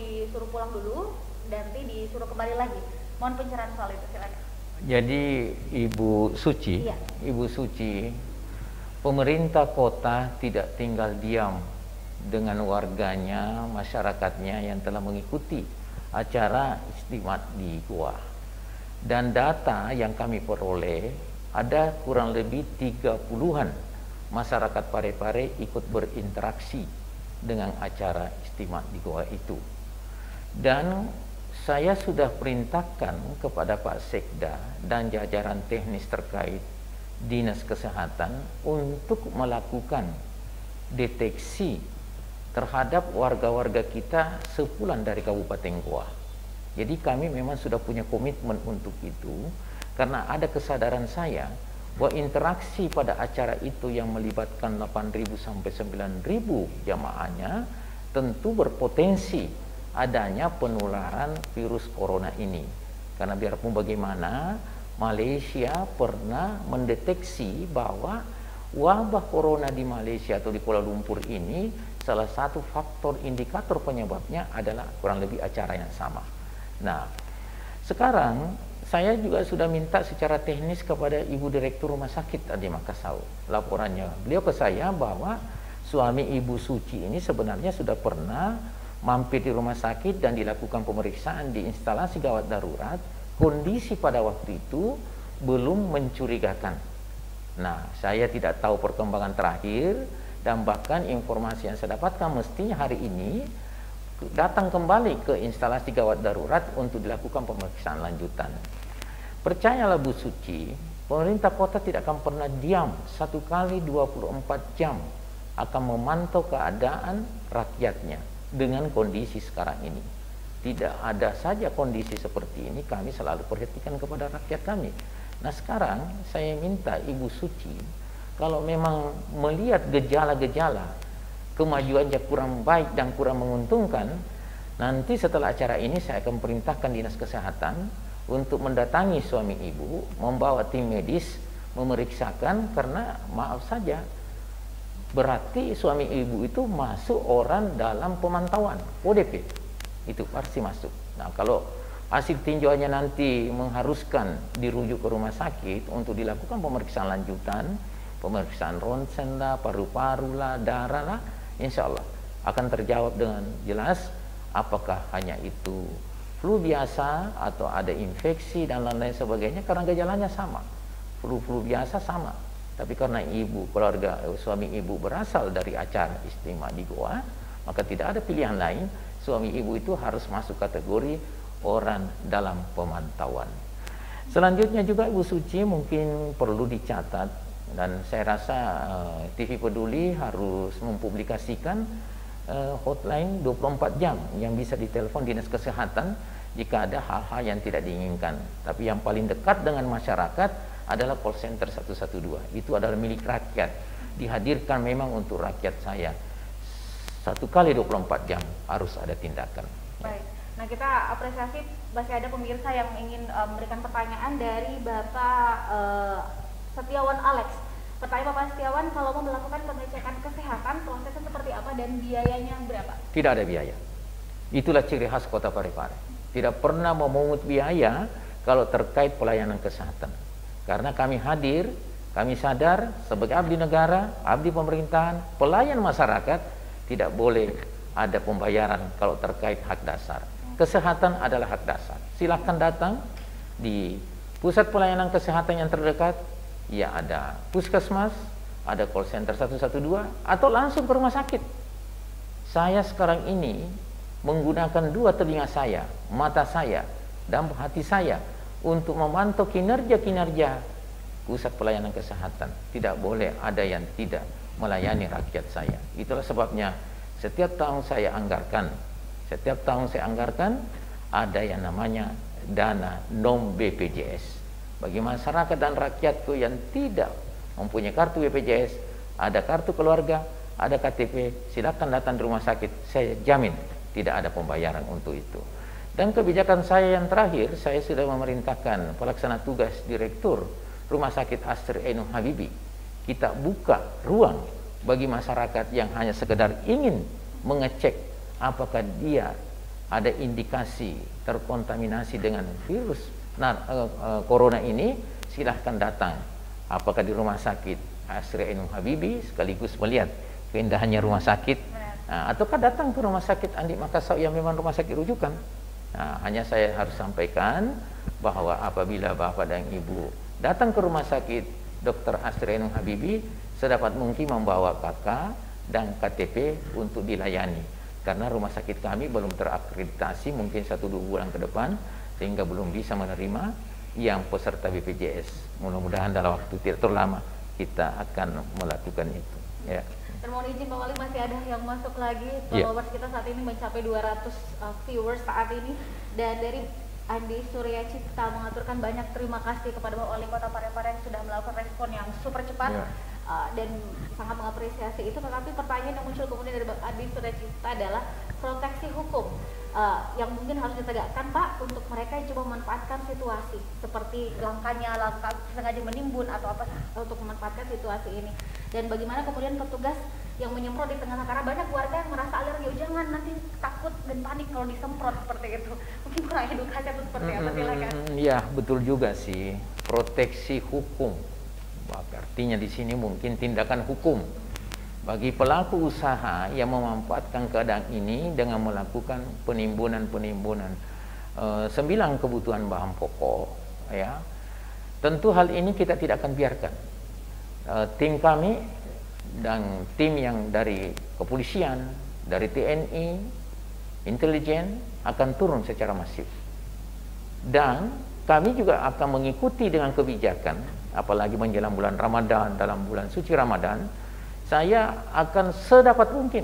pulang dulu, nanti disuruh kembali lagi. Mohon pencerahan soal itu, silakan. Jadi Ibu Suci, iya. Ibu Suci, pemerintah kota tidak tinggal diam dengan warganya, masyarakatnya yang telah mengikuti acara istimewa di Goa. Dan data yang kami peroleh, ada kurang lebih 30-an masyarakat Parepare ikut berinteraksi dengan acara istimewa di Goa itu. Dan saya sudah perintahkan kepada Pak Sekda dan jajaran teknis terkait Dinas Kesehatan untuk melakukan deteksi terhadap warga-warga kita sepulang dari Kabupaten Goa. Jadi kami memang sudah punya komitmen untuk itu, karena ada kesadaran saya bahwa interaksi pada acara itu yang melibatkan 8.000 sampai 9.000 jamaahnya tentu berpotensi adanya penularan virus corona ini. Karena biarpun bagaimana, Malaysia pernah mendeteksi bahwa wabah corona di Malaysia atau di Kuala Lumpur ini salah satu faktor indikator penyebabnya adalah kurang lebih acara yang sama. Nah, sekarang saya juga sudah minta secara teknis kepada Ibu Direktur Rumah Sakit Andi Makassau laporannya. Beliau ke saya bahwa suami Ibu Suci ini sebenarnya sudah pernah mampir di rumah sakit dan dilakukan pemeriksaan di instalasi gawat darurat. Kondisi pada waktu itu belum mencurigakan. Nah, saya tidak tahu perkembangan terakhir dan bahkan informasi yang saya dapatkan mestinya hari ini datang kembali ke instalasi gawat darurat untuk dilakukan pemeriksaan lanjutan. Percayalah Bu Suci, pemerintah kota tidak akan pernah diam 1 kali 24 jam akan memantau keadaan rakyatnya dengan kondisi sekarang ini. Tidak ada saja kondisi seperti ini kami selalu perhatikan kepada rakyat kami. Nah, sekarang saya minta Ibu Suci, kalau memang melihat gejala-gejala kemajuannya kurang baik dan kurang menguntungkan, nanti setelah acara ini saya akan perintahkan Dinas Kesehatan untuk mendatangi suami Ibu, membawa tim medis, memeriksakan, karena maaf saja, berarti suami Ibu itu masuk orang dalam pemantauan ODP, itu pasti masuk. Nah, kalau hasil tinjauannya nanti mengharuskan dirujuk ke rumah sakit untuk dilakukan pemeriksaan lanjutan, pemeriksaan ronsen lah, paru-paru lah, darah lah, insya Allah akan terjawab dengan jelas apakah hanya itu flu biasa atau ada infeksi dan lain-lain sebagainya, karena gejalanya sama, flu biasa sama. Tapi karena suami ibu berasal dari acara istimewa di Goa, maka tidak ada pilihan lain, suami ibu itu harus masuk kategori orang dalam pemantauan. Selanjutnya juga Ibu Suci mungkin perlu dicatat, dan saya rasa TV Peduli harus mempublikasikan hotline 24 jam yang bisa ditelepon Dinas Kesehatan jika ada hal-hal yang tidak diinginkan. Tapi yang paling dekat dengan masyarakat adalah call center 112. Itu adalah milik rakyat, dihadirkan memang untuk rakyat saya. 1 kali 24 jam harus ada tindakan. Baik. Nah, kita apresiasi masih ada pemirsa yang ingin memberikan pertanyaan dari Bapak Setiawan Alex. Pertanyaan Bapak Setiawan, kalau mau melakukan pengecekan kesehatan, prosesnya seperti apa dan biayanya berapa? Tidak ada biaya. Itulah ciri khas Kota Parepare. Tidak pernah memungut biaya kalau terkait pelayanan kesehatan. Karena kami hadir, kami sadar sebagai abdi negara, abdi pemerintahan, pelayan masyarakat, tidak boleh ada pembayaran kalau terkait hak dasar. Kesehatan adalah hak dasar. Silakan datang di pusat pelayanan kesehatan yang terdekat. Ya, ada puskesmas, ada call center 112, atau langsung ke rumah sakit. Saya sekarang ini menggunakan 2 telinga saya, mata saya, dan hati saya untuk memantau kinerja-kinerja pusat pelayanan kesehatan. Tidak boleh ada yang tidak melayani rakyat saya. Itulah sebabnya setiap tahun saya anggarkan ada yang namanya dana non BPJS. Bagi masyarakat dan rakyatku yang tidak mempunyai kartu BPJS, ada kartu keluarga, ada KTP, silakan datang di rumah sakit. Saya jamin tidak ada pembayaran untuk itu. Dan kebijakan saya yang terakhir, saya sudah memerintahkan pelaksana tugas Direktur Rumah Sakit Astri Ainun Habibie. Kita buka ruang bagi masyarakat yang hanya sekedar ingin mengecek apakah dia ada indikasi terkontaminasi dengan virus corona ini, silahkan datang. Apakah di rumah sakit Astri Ainun Habibie sekaligus melihat keindahannya rumah sakit, ataukah datang ke rumah sakit Andi Makassau yang memang rumah sakit rujukan. Nah, hanya saya harus sampaikan bahwa apabila Bapak dan Ibu datang ke rumah sakit Dr. Astri Ainun Habibie, sedapat mungkin membawa KK dan KTP untuk dilayani. Karena rumah sakit kami belum terakreditasi, mungkin 1-2 bulan ke depan, sehingga belum bisa menerima yang peserta BPJS. Mudah-mudahan dalam waktu tidak terlalu lama kita akan melakukan itu. Ya. Dan mohon izin Pak Wali, masih ada yang masuk lagi. Followers kita saat ini mencapai 200 viewers saat ini. Dan dari Andi Surya Cipta mengaturkan banyak terima kasih kepada Pak Wali Kota Parepare yang sudah melakukan respon yang super cepat. dan sangat mengapresiasi itu. Tetapi pertanyaan yang muncul kemudian dari Bang Adi Sudacipta adalah proteksi hukum yang mungkin harus ditegakkan Pak untuk mereka yang coba memanfaatkan situasi seperti langkah sengaja menimbun atau apa untuk memanfaatkan situasi ini, dan bagaimana kemudian petugas yang menyemprot di tengah, karena banyak warga yang merasa alergi, jangan nanti takut dan panik kalau disemprot seperti itu. Mungkin kurang edukasi atau seperti apa, silakan. Ya, betul juga sih, proteksi hukum. Artinya di sini mungkin tindakan hukum bagi pelaku usaha yang memanfaatkan keadaan ini dengan melakukan penimbunan 9 kebutuhan bahan pokok, ya. Tentu hal ini kita tidak akan biarkan. Tim kami dan tim yang dari kepolisian, dari TNI, intelijen akan turun secara masif. Dan kami juga akan mengikuti dengan kebijakan, apalagi menjelang bulan Ramadan, dalam bulan suci Ramadan, saya akan sedapat mungkin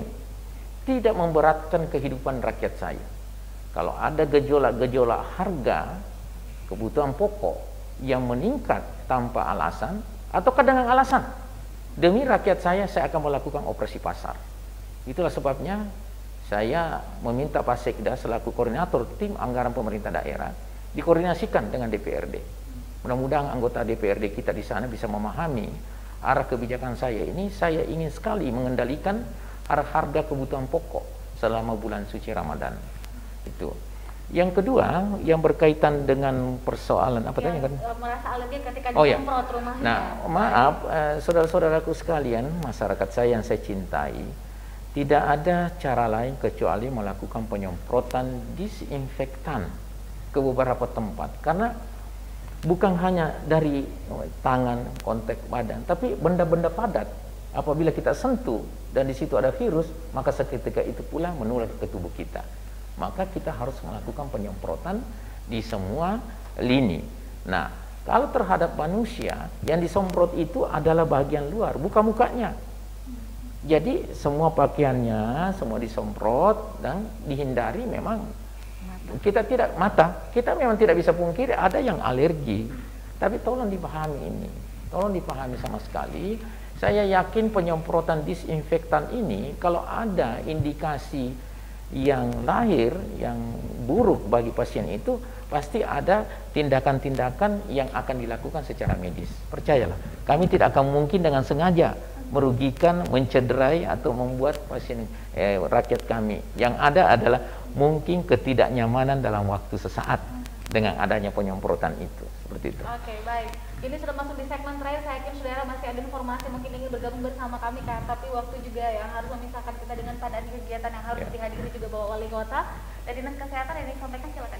tidak memberatkan kehidupan rakyat saya. Kalau ada gejolak-gejolak harga kebutuhan pokok yang meningkat tanpa alasan atau dengan alasan, demi rakyat saya akan melakukan operasi pasar. Itulah sebabnya saya meminta Pak Sekda selaku koordinator tim anggaran pemerintah daerah dikoordinasikan dengan DPRD. Mudah-mudahan anggota DPRD kita di sana bisa memahami arah kebijakan saya ini. Saya ingin sekali mengendalikan arah harga kebutuhan pokok selama bulan suci Ramadan. Itu. Yang kedua, yang berkaitan dengan persoalan apa tadi kan? Merasa alergi ketika disemprot rumahnya. Nah, maaf saudara-saudaraku sekalian, masyarakat saya yang saya cintai, tidak ada cara lain kecuali melakukan penyemprotan disinfektan ke beberapa tempat, karena bukan hanya dari tangan, kontak badan, tapi benda-benda padat. Apabila kita sentuh dan di situ ada virus, maka seketika itu pula menular ke tubuh kita. Maka kita harus melakukan penyemprotan di semua lini. Nah, kalau terhadap manusia, yang disemprot itu adalah bagian luar, bukan mukanya. Jadi semua pakaiannya semua disemprot dan dihindari. Memang kita memang tidak bisa pungkiri ada yang alergi, tapi tolong dipahami ini, tolong dipahami sama sekali. Saya yakin penyemprotan disinfektan ini kalau ada indikasi yang lahir yang buruk bagi pasien itu, pasti ada tindakan-tindakan yang akan dilakukan secara medis. Percayalah, kami tidak akan mungkin dengan sengaja merugikan, mencederai atau membuat pasien rakyat kami. Yang ada adalah mungkin ketidaknyamanan dalam waktu sesaat dengan adanya penyemprotan itu, seperti itu. Oke, baik. Ini sudah masuk di segmen terakhir. Saya yakin saudara masih ada informasi mungkin ingin bergabung bersama kami kan, tapi waktu juga yang harus memisahkan kita dengan padat kegiatan yang harus dihadiri juga Bapak Wali Kota dan Dinas Kesehatan. Ini sampaikan, silakan.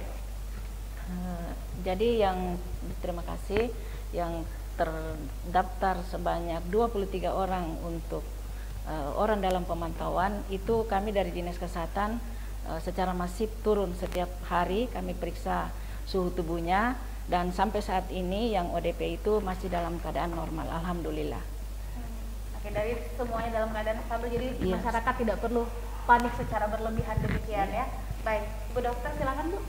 Jadi yang terima kasih yang terdaftar sebanyak 23 orang untuk orang dalam pemantauan itu, kami dari Dinas Kesehatan secara masif turun setiap hari, kami periksa suhu tubuhnya, dan sampai saat ini yang ODP itu masih dalam keadaan normal, alhamdulillah. Oke, dari semuanya dalam keadaan stabil, jadi masyarakat tidak perlu panik secara berlebihan demikian ya. Baik, Bu Dokter silakan Bu.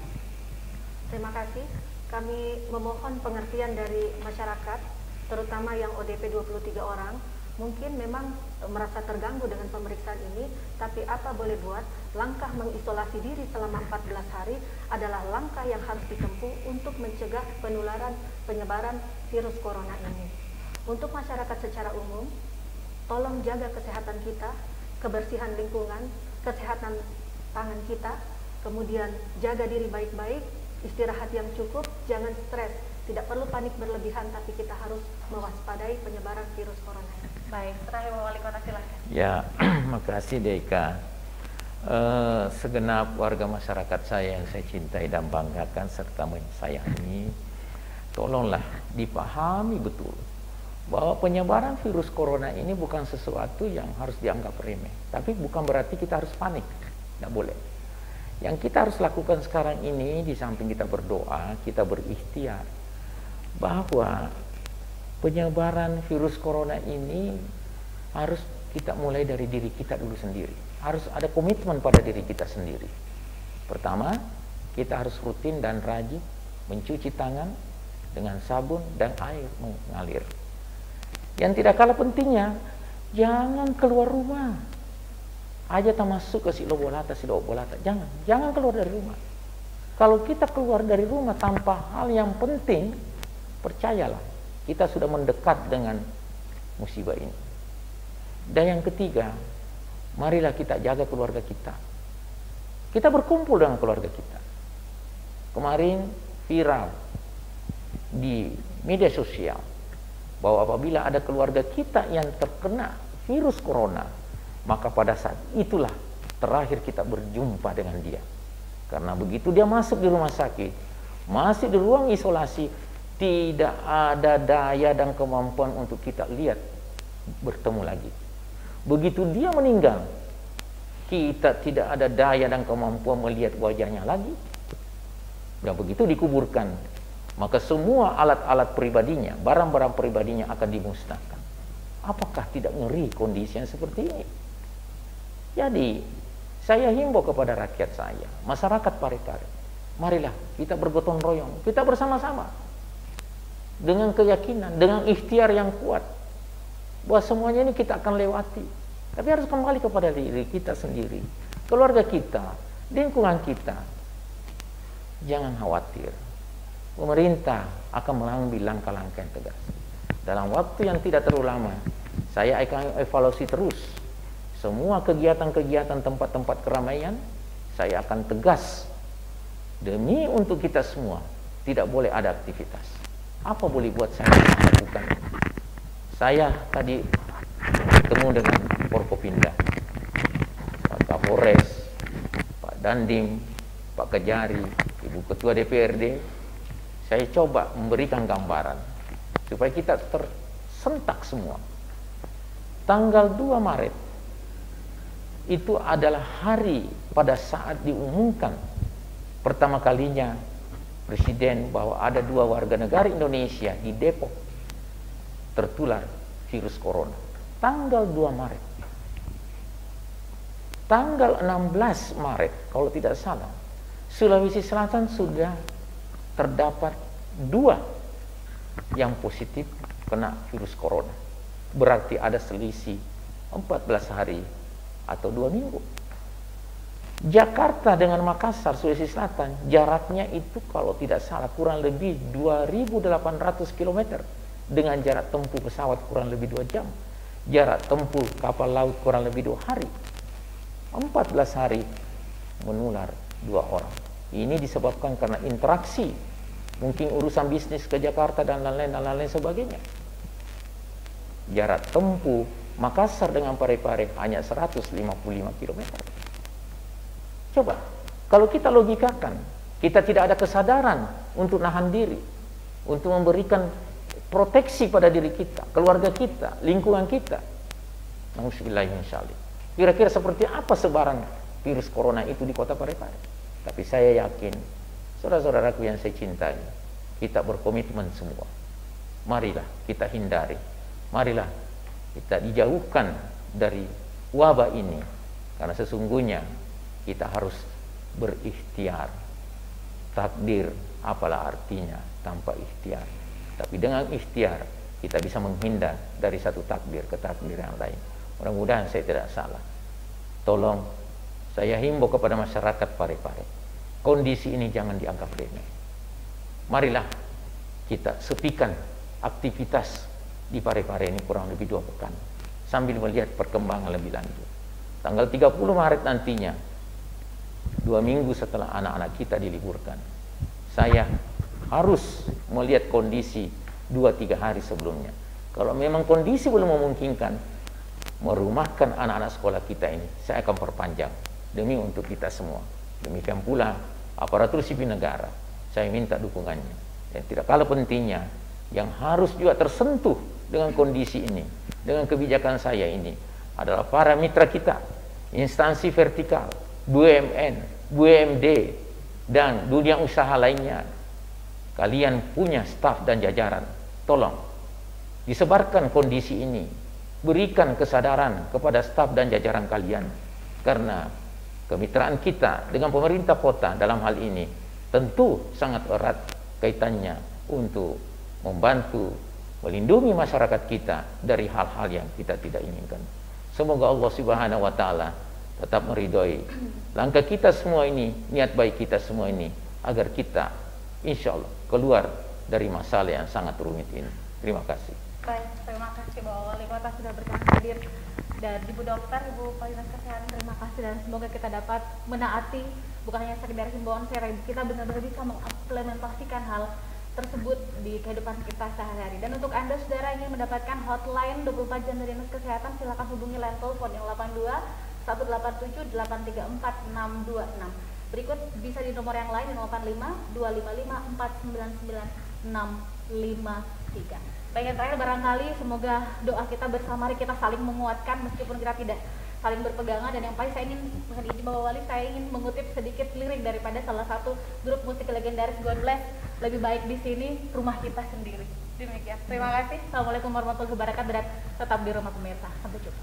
Terima kasih. Kami memohon pengertian dari masyarakat, terutama yang ODP 23 orang. Mungkin memang merasa terganggu dengan pemeriksaan ini, tapi apa boleh buat, langkah mengisolasi diri selama 14 hari adalah langkah yang harus ditempuh untuk mencegah penyebaran virus corona ini. Untuk masyarakat secara umum, tolong jaga kesehatan kita, kebersihan lingkungan, kesehatan tangan kita, kemudian jaga diri baik-baik, istirahat yang cukup, jangan stres. Tidak perlu panik berlebihan, tapi kita harus mewaspadai penyebaran virus corona. Baik, terakhir Bapak Wali Kota silakan. Ya, makasih Deka. Segenap warga masyarakat saya yang saya cintai dan banggakan serta menyayangi, tolonglah dipahami betul bahwa penyebaran virus corona ini bukan sesuatu yang harus dianggap remeh. Tapi bukan berarti kita harus panik, tidak boleh. Yang kita harus lakukan sekarang ini, di samping kita berdoa, kita berikhtiar bahwa penyebaran virus corona ini harus kita mulai dari diri kita dulu sendiri. Harus ada komitmen pada diri kita sendiri. Pertama, kita harus rutin dan rajin mencuci tangan dengan sabun dan air mengalir. Yang tidak kalah pentingnya, jangan keluar rumah. Aja tak masuk ke silo bolata. Jangan keluar dari rumah. Kalau kita keluar dari rumah tanpa hal yang penting, percayalah, kita sudah mendekat dengan musibah ini. Dan yang ketiga, marilah kita jaga keluarga kita. Kita berkumpul dengan keluarga kita. Kemarin viral di media sosial bahwa apabila ada keluarga kita yang terkena virus corona, maka pada saat itulah terakhir kita berjumpa dengan dia. Karena begitu dia masuk di rumah sakit, masih di ruang isolasi, tidak ada daya dan kemampuan untuk kita lihat bertemu lagi. Begitu dia meninggal, kita tidak ada daya dan kemampuan melihat wajahnya lagi. Dan begitu dikuburkan, maka semua alat-alat pribadinya, barang-barang pribadinya akan dimusnahkan. Apakah tidak ngeri kondisi yang seperti ini? Jadi, saya himbau kepada rakyat saya, masyarakat Parepare, marilah kita bergotong royong, kita bersama-sama dengan keyakinan, dengan ikhtiar yang kuat bahwa semuanya ini kita akan lewati. Tapi harus kembali kepada diri kita sendiri, keluarga kita, lingkungan kita. Jangan khawatir, pemerintah akan mengambil langkah-langkah yang tegas. Dalam waktu yang tidak terlalu lama, saya akan evaluasi terus semua kegiatan-kegiatan tempat-tempat keramaian. Saya akan tegas demi untuk kita semua tidak boleh ada aktivitas. Apa boleh buat saya lakukan? Saya tadi bertemu dengan Forkopimda, Pak Kapolres, Pak Dandim, Pak Kejari, Ibu Ketua DPRD. Saya coba memberikan gambaran supaya kita tersentak semua. Tanggal 2 Maret itu adalah hari pada saat diumumkan pertama kalinya Presiden bahwa ada 2 warga negara Indonesia di Depok tertular virus corona. Tanggal 2 Maret. Tanggal 16 Maret, kalau tidak salah, Sulawesi Selatan sudah terdapat 2 yang positif kena virus corona. Berarti ada selisih 14 hari atau 2 minggu. Jakarta dengan Makassar, Sulawesi Selatan, jaraknya itu kalau tidak salah kurang lebih 2.800 km dengan jarak tempuh pesawat kurang lebih 2 jam, jarak tempuh kapal laut kurang lebih 2 hari. 14 hari menular 2 orang. Ini disebabkan karena interaksi, mungkin urusan bisnis ke Jakarta dan lain-lain sebagainya. Jarak tempuh Makassar dengan Parepare hanya 155 km. Coba, kalau kita logikakan, kita tidak ada kesadaran untuk nahan diri, untuk memberikan proteksi pada diri kita, keluarga kita, lingkungan kita. Kira-kira seperti apa sebaran virus corona itu di kota Parepare? Tapi saya yakin, saudara-saudaraku yang saya cintai, kita berkomitmen semua. Marilah kita hindari, marilah kita dijauhkan dari wabah ini, karena sesungguhnya kita harus berikhtiar. Takdir apalah artinya tanpa ikhtiar? Tapi dengan ikhtiar kita bisa menghindar dari satu takdir ke takdir yang lain. Mudah-mudahan saya tidak salah. Tolong saya himbau kepada masyarakat Parepare, kondisi ini jangan dianggap remeh. Marilah kita sepikan aktivitas di Parepare ini kurang lebih 2 pekan sambil melihat perkembangan lebih lanjut. Tanggal 30 Maret nantinya, 2 minggu setelah anak-anak kita diliburkan, saya harus melihat kondisi 2-3 hari sebelumnya. Kalau memang kondisi belum memungkinkan merumahkan anak-anak sekolah kita ini, saya akan perpanjang demi untuk kita semua. Demikian pula aparatur sipil negara, saya minta dukungannya. Dan tidak kalah pentingnya, yang harus juga tersentuh dengan kondisi ini, dengan kebijakan saya ini, adalah para mitra kita, instansi vertikal, BUMN, BUMD, dan dunia usaha lainnya. Kalian punya staf dan jajaran, tolong disebarkan kondisi ini, berikan kesadaran kepada staf dan jajaran kalian, karena kemitraan kita dengan pemerintah kota dalam hal ini tentu sangat erat kaitannya untuk membantu melindungi masyarakat kita dari hal-hal yang kita tidak inginkan. Semoga Allah Subhanahu wa taala tetap meridhoi langkah kita semua ini, niat baik kita semua ini, agar kita insya Allah keluar dari masalah yang sangat rumit ini. Terima kasih. Baik, terima kasih Bapak Wali Kota sudah berkenan hadir, dan Ibu Dokter, Ibu Pak Dinas Kesehatan, terima kasih, dan semoga kita dapat menaati bukan hanya sekedar himbauan saya, kita benar-benar bisa mengimplementasikan hal tersebut di kehidupan kita sehari-hari. Dan untuk Anda saudara ingin mendapatkan hotline 24 jam dari Dinas Kesehatan, silakan hubungi line telepon yang 82 187 834 626. Berikut bisa di nomor yang lain 085 255 499 653. Baik, yang terakhir barangkali semoga doa kita bersama, mari kita saling menguatkan meskipun kita tidak saling berpegangan. Dan yang paling saya ingin, dengan izin Bapak Wali, saya ingin mengutip sedikit lirik daripada salah satu grup musik legendaris, God Bless, lebih baik di sini rumah kita sendiri. Demikian. Terima kasih. Assalamualaikum warahmatullahi wabarakatuh, dan tetap di rumah pemirsa. Sampai jumpa.